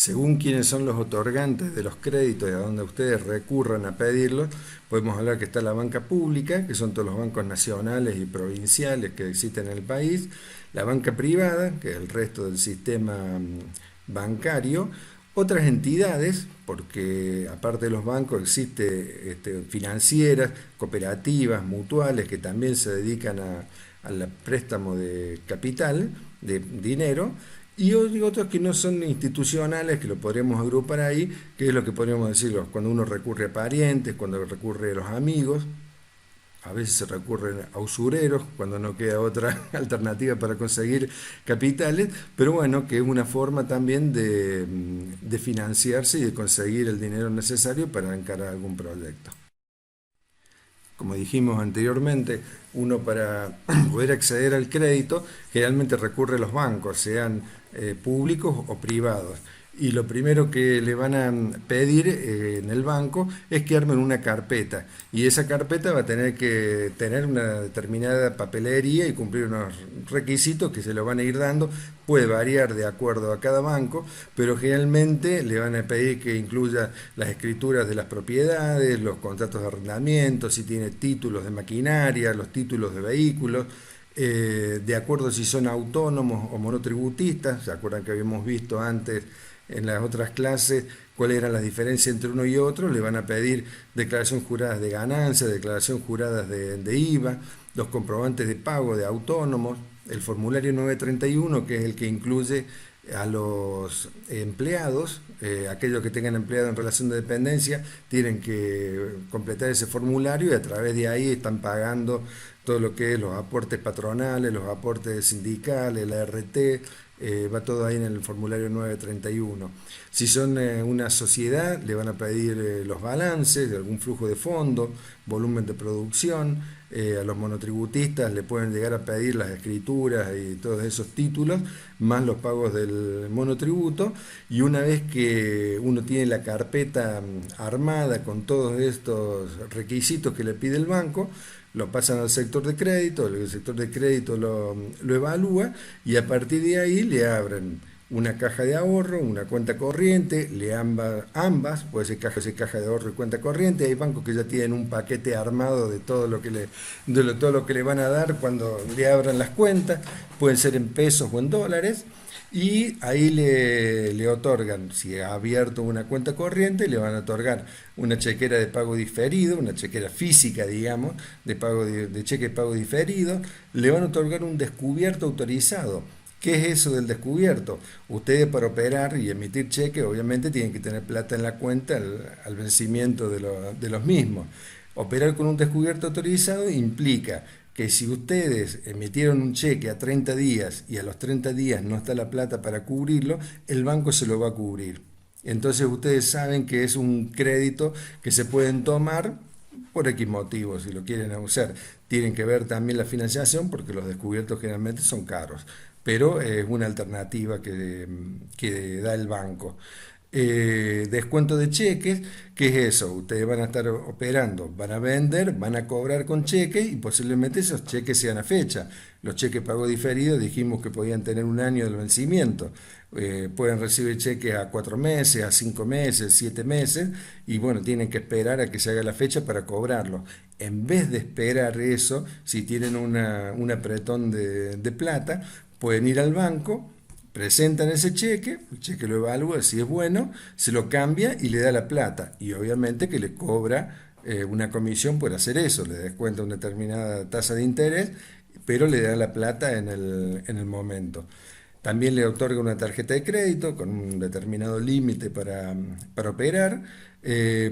Según quiénes son los otorgantes de los créditos y a dónde ustedes recurran a pedirlos, podemos hablar que está la banca pública, que son todos los bancos nacionales y provinciales que existen en el país, la banca privada, que es el resto del sistema bancario, otras entidades, porque aparte de los bancos existe financieras, cooperativas, mutuales, que también se dedican al préstamo de capital, de dinero, y otros que no son institucionales, que lo podríamos agrupar ahí, que es lo que podríamos decirlo, cuando uno recurre a parientes, cuando recurre a los amigos, a veces se recurren a usureros cuando no queda otra alternativa para conseguir capitales, pero bueno, que es una forma también de financiarse y de conseguir el dinero necesario para encarar algún proyecto. Como dijimos anteriormente, uno para poder acceder al crédito generalmente recurre a los bancos, sean públicos o privados. Y lo primero que le van a pedir en el banco es que armen una carpeta. Y esa carpeta va a tener que tener una determinada papelería y cumplir unos requisitos que se lo van a ir dando. Puede variar de acuerdo a cada banco, pero generalmente le van a pedir que incluya las escrituras de las propiedades, los contratos de arrendamiento, si tiene títulos de maquinaria, los títulos de vehículos, de acuerdo si son autónomos o monotributistas. ¿Se acuerdan que habíamos visto antes en las otras clases cuáles eran las diferencias entre uno y otro? Le van a pedir declaración juradas de ganancias, declaración juradas de IVA, los comprobantes de pago de autónomos, el formulario 931, que es el que incluye a los empleados, aquellos que tengan empleado en relación de dependencia, tienen que completar ese formulario y a través de ahí están pagando todo lo que es los aportes patronales, los aportes sindicales, la RT, va todo ahí en el formulario 931. Si son una sociedad, le van a pedir los balances de algún flujo de fondo, volumen de producción. A los monotributistas le pueden llegar a pedir las escrituras y todos esos títulos, más los pagos del monotributo. Y una vez que uno tiene la carpeta armada con todos estos requisitos que le pide el banco, lo pasan al sector de crédito, el sector de crédito lo evalúa y a partir de ahí le abren una caja de ahorro, una cuenta corriente, ambas, puede ser caja de ahorro y cuenta corriente. Hay bancos que ya tienen un paquete armado de todo lo que todo lo que le van a dar cuando le abran las cuentas, pueden ser en pesos o en dólares. Y ahí le otorgan, si ha abierto una cuenta corriente, le van a otorgar una chequera de pago diferido, una chequera física, digamos, de cheque de pago diferido, le van a otorgar un descubierto autorizado. ¿Qué es eso del descubierto? Ustedes para operar y emitir cheques obviamente tienen que tener plata en la cuenta al vencimiento de los mismos. Operar con un descubierto autorizado implica que si ustedes emitieron un cheque a 30 días y a los 30 días no está la plata para cubrirlo, el banco se lo va a cubrir. Entonces ustedes saben que es un crédito que se pueden tomar por X motivos, si lo quieren usar. Tienen que ver también la financiación porque los descubiertos generalmente son caros, pero es una alternativa que da el banco. Descuento de cheques, ¿qué es eso? Ustedes van a estar operando, van a vender, van a cobrar con cheques y posiblemente esos cheques sean a fecha. Los cheques pago diferidos dijimos que podían tener un año del vencimiento. Pueden recibir cheques a 4 meses, a 5 meses, 7 meses y bueno, tienen que esperar a que se haga la fecha para cobrarlo. En vez de esperar eso, si tienen un apretón de plata, pueden ir al banco, presentan ese cheque, el cheque lo evalúa, si es bueno, se lo cambia y le da la plata. Y obviamente que le cobra una comisión por hacer eso, le descuenta una determinada tasa de interés, pero le da la plata en el momento. También le otorga una tarjeta de crédito con un determinado límite para operar.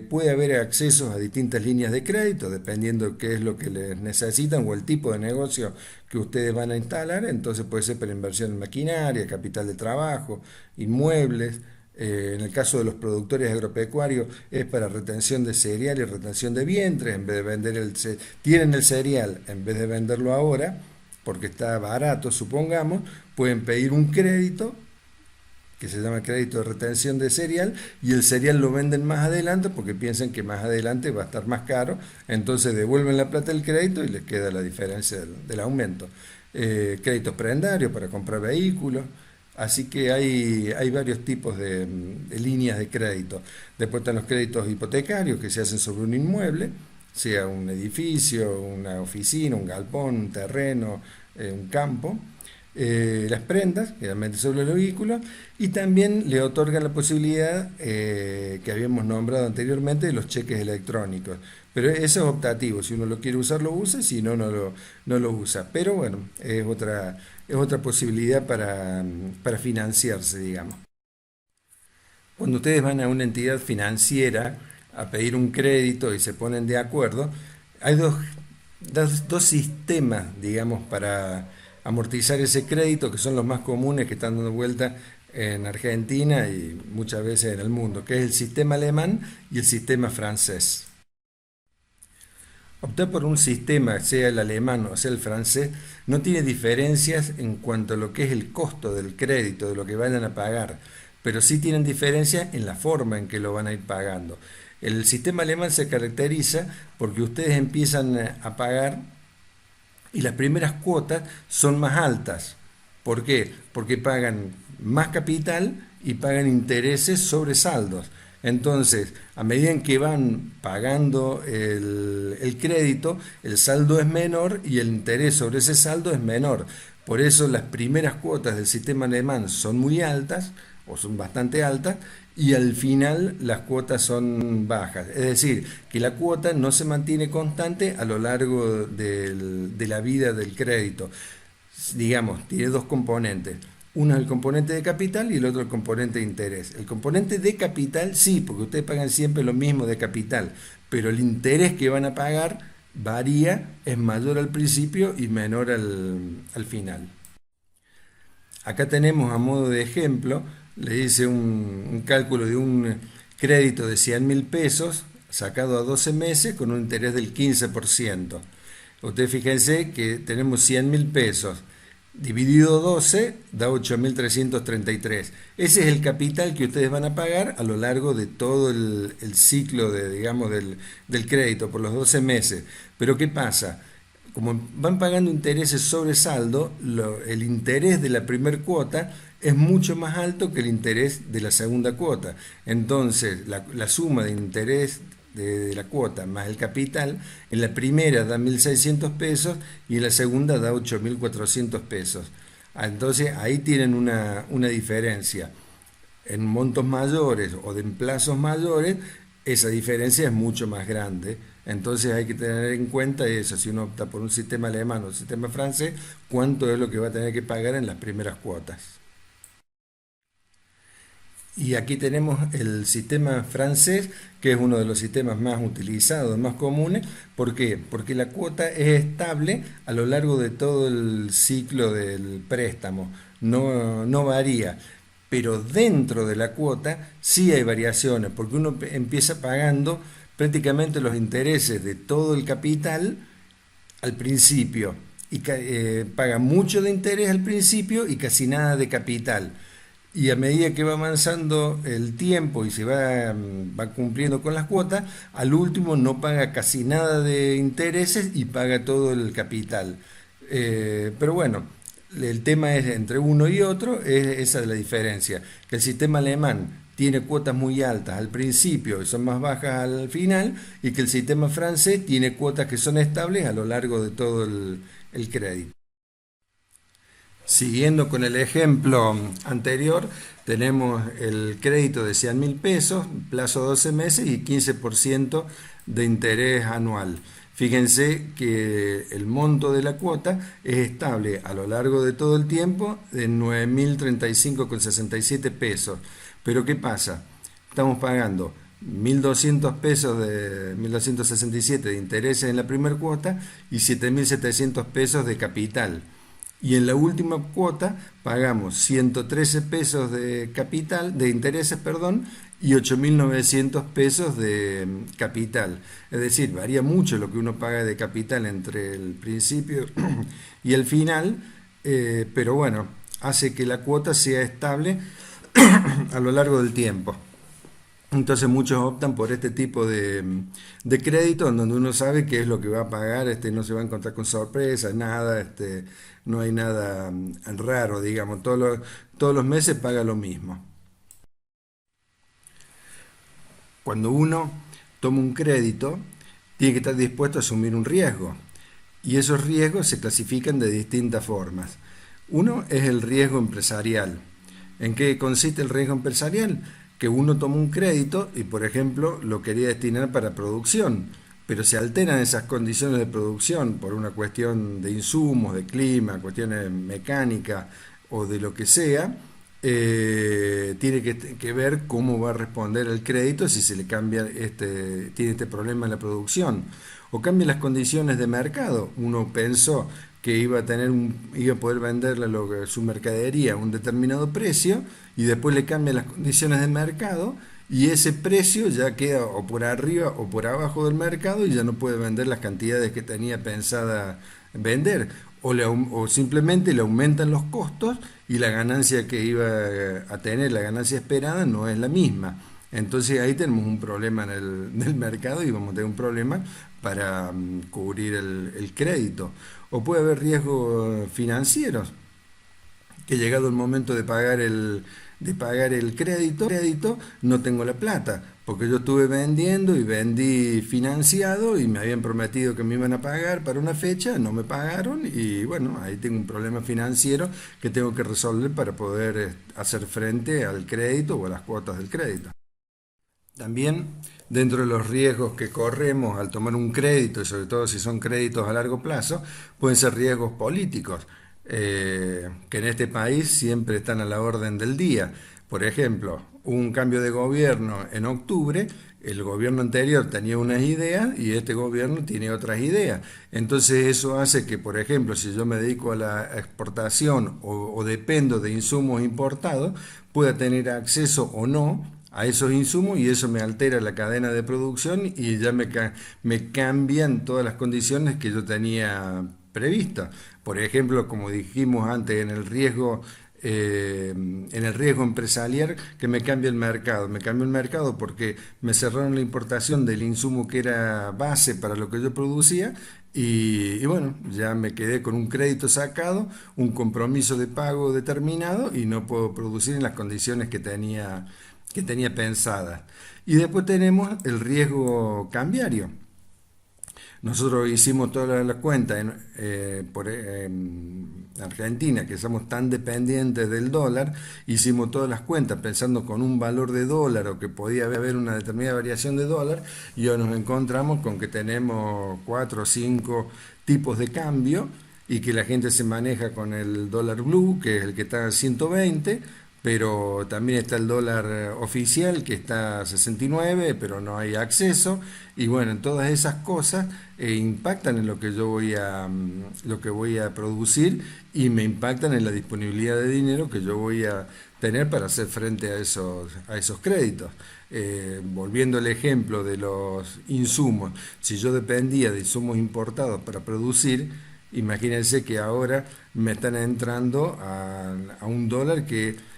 Puede haber accesos a distintas líneas de crédito dependiendo de qué es lo que les necesitan o el tipo de negocio que ustedes van a instalar. Entonces puede ser para inversión en maquinaria, capital de trabajo, inmuebles. En el caso de los productores agropecuarios es para retención de cereal y retención de vientres. En vez de tienen el cereal, en vez de venderlo ahora, porque está barato, supongamos, pueden pedir un crédito que se llama crédito de retención de cereal y el cereal lo venden más adelante porque piensan que más adelante va a estar más caro, entonces devuelven la plata del crédito y les queda la diferencia del aumento. Créditos prendarios para comprar vehículos. Así que hay varios tipos de líneas de crédito. Después están los créditos hipotecarios que se hacen sobre un inmueble, sea un edificio, una oficina, un galpón, un terreno, un campo. Las prendas, generalmente sobre los vehículos, y también le otorgan la posibilidad que habíamos nombrado anteriormente de los cheques electrónicos. Pero eso es optativo, si uno lo quiere usar lo usa, si no, no lo usa. Pero bueno, es otra posibilidad para financiarse, digamos. Cuando ustedes van a una entidad financiera a pedir un crédito y se ponen de acuerdo, hay dos sistemas, digamos, para amortizar ese crédito, que son los más comunes que están dando vuelta en Argentina y muchas veces en el mundo, que es el sistema alemán y el sistema francés. Optar por un sistema, sea el alemán o sea el francés, no tiene diferencias en cuanto a lo que es el costo del crédito, de lo que vayan a pagar, pero sí tienen diferencias en la forma en que lo van a ir pagando. El sistema alemán se caracteriza porque ustedes empiezan a pagar y las primeras cuotas son más altas. ¿Por qué? Porque pagan más capital y pagan intereses sobre saldos. Entonces, a medida en que van pagando el crédito, el saldo es menor y el interés sobre ese saldo es menor. Por eso las primeras cuotas del sistema alemán son muy altas o son bastante altas y al final las cuotas son bajas. Es decir, que la cuota no se mantiene constante a lo largo de la vida del crédito. Digamos, tiene dos componentes. Uno es el componente de capital y el otro el componente de interés. El componente de capital sí, porque ustedes pagan siempre lo mismo de capital, pero el interés que van a pagar varía, es mayor al principio y menor al final. Acá tenemos a modo de ejemplo, le hice un cálculo de un crédito de 100.000 pesos sacado a 12 meses con un interés del 15%. Ustedes fíjense que tenemos 100.000 pesos. Dividido 12 da 8.333. Ese es el capital que ustedes van a pagar a lo largo de todo el ciclo digamos, del crédito por los 12 meses. Pero ¿qué pasa? Como van pagando intereses sobre saldo, el interés de la primera cuota es mucho más alto que el interés de la segunda cuota. Entonces, la suma de interés de la cuota más el capital, en la primera da 1.600 pesos y en la segunda da 8.400 pesos. Entonces ahí tienen una diferencia. En montos mayores o en plazos mayores, esa diferencia es mucho más grande. Entonces hay que tener en cuenta eso, si uno opta por un sistema alemán o un sistema francés, cuánto es lo que va a tener que pagar en las primeras cuotas. Y aquí tenemos el sistema francés, que es uno de los sistemas más utilizados, más comunes. ¿Por qué? Porque la cuota es estable a lo largo de todo el ciclo del préstamo, no varía. Pero dentro de la cuota sí hay variaciones, porque uno empieza pagando prácticamente los intereses de todo el capital al principio y paga mucho de interés al principio y casi nada de capital. Y a medida que va avanzando el tiempo y se va cumpliendo con las cuotas, al último no paga casi nada de intereses y paga todo el capital. Pero bueno, el tema es entre uno y otro, esa es la diferencia. Que el sistema alemán tiene cuotas muy altas al principio y son más bajas al final, y que el sistema francés tiene cuotas que son estables a lo largo de todo el crédito. Siguiendo con el ejemplo anterior, tenemos el crédito de 100.000 pesos, plazo 12 meses y 15% de interés anual. Fíjense que el monto de la cuota es estable a lo largo de todo el tiempo de 9.035,67 pesos. Pero ¿qué pasa? Estamos pagando 1.200 pesos de 1.267 de intereses en la primera cuota y 7.700 pesos de capital. Y en la última cuota pagamos 113 pesos de capital, de intereses, perdón, y 8.900 pesos de capital. Es decir, varía mucho lo que uno paga de capital entre el principio y el final, pero bueno, hace que la cuota sea estable a lo largo del tiempo. Entonces muchos optan por este tipo de crédito en donde uno sabe qué es lo que va a pagar, no se va a encontrar con sorpresas, nada, no hay nada raro, digamos, todos los meses paga lo mismo. Cuando uno toma un crédito, tiene que estar dispuesto a asumir un riesgo. Y esos riesgos se clasifican de distintas formas. Uno es el riesgo empresarial. ¿En qué consiste el riesgo empresarial? Que uno toma un crédito y, por ejemplo, lo quería destinar para producción, pero se alteran esas condiciones de producción por una cuestión de insumos, de clima, cuestiones mecánicas o de lo que sea. Tiene que ver cómo va a responder el crédito si se le cambia tiene este problema en la producción o cambia las condiciones de mercado. Uno pensó que iba a poder venderle su mercadería a un determinado precio y después le cambia las condiciones de mercado y ese precio ya queda o por arriba o por abajo del mercado y ya no puede vender las cantidades que tenía pensada vender. O simplemente le aumentan los costos y la ganancia que iba a tener, la ganancia esperada, no es la misma. Entonces ahí tenemos un problema en el mercado y vamos a tener un problema para cubrir el crédito. O puede haber riesgos financieros, que llegado el momento de pagar el crédito, no tengo la plata, porque yo estuve vendiendo y vendí financiado y me habían prometido que me iban a pagar para una fecha, no me pagaron y bueno, ahí tengo un problema financiero que tengo que resolver para poder hacer frente al crédito o a las cuotas del crédito. También, dentro de los riesgos que corremos al tomar un crédito, y sobre todo si son créditos a largo plazo, pueden ser riesgos políticos, que en este país siempre están a la orden del día. Por ejemplo, un cambio de gobierno en octubre, el gobierno anterior tenía unas ideas y este gobierno tiene otras ideas. Entonces eso hace que, por ejemplo, si yo me dedico a la exportación o dependo de insumos importados, pueda tener acceso o no a esos insumos y eso me altera la cadena de producción y ya me cambian todas las condiciones que yo tenía previstas. Por ejemplo, como dijimos antes, en el riesgo empresarial que me cambia el mercado. Me cambió el mercado porque me cerraron la importación del insumo que era base para lo que yo producía y bueno, ya me quedé con un crédito sacado, un compromiso de pago determinado y no puedo producir en las condiciones que tenía pensadas. Y después tenemos el riesgo cambiario. Nosotros hicimos toda la cuenta en Argentina, que somos tan dependientes del dólar, hicimos todas las cuentas pensando con un valor de dólar o que podía haber una determinada variación de dólar y hoy nos encontramos con que tenemos 4 o 5 tipos de cambio y que la gente se maneja con el dólar blue, que es el que está a 120, pero también está el dólar oficial que está a 69, pero no hay acceso. Y bueno, todas esas cosas impactan en lo que yo lo que voy a producir y me impactan en la disponibilidad de dinero que yo voy a tener para hacer frente a esos créditos. Volviendo al ejemplo de los insumos, si yo dependía de insumos importados para producir, imagínense que ahora me están entrando a un dólar que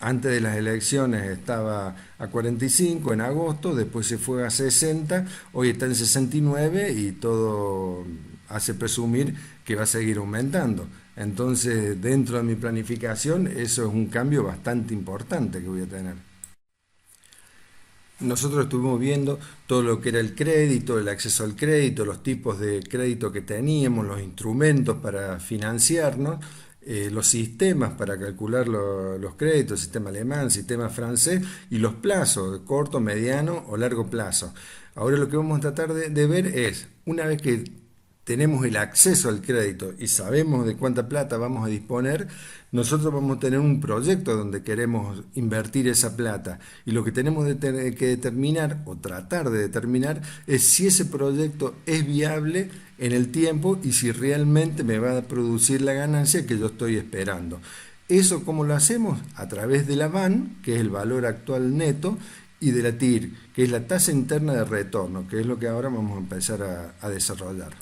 antes de las elecciones estaba a 45 en agosto, después se fue a 60, hoy está en 69 y todo hace presumir que va a seguir aumentando. Entonces, dentro de mi planificación, eso es un cambio bastante importante que voy a tener. Nosotros estuvimos viendo todo lo que era el crédito, el acceso al crédito, los tipos de crédito que teníamos, los instrumentos para financiarnos, los sistemas para calcular los créditos, sistema alemán, sistema francés y los plazos, corto, mediano o largo plazo. Ahora lo que vamos a tratar de ver es, una vez que tenemos el acceso al crédito y sabemos de cuánta plata vamos a disponer, nosotros vamos a tener un proyecto donde queremos invertir esa plata y lo que tenemos que determinar o tratar de determinar es si ese proyecto es viable en el tiempo y si realmente me va a producir la ganancia que yo estoy esperando. ¿Eso cómo lo hacemos? A través de la VAN, que es el valor actual neto, y de la TIR, que es la tasa interna de retorno, que es lo que ahora vamos a empezar a desarrollar.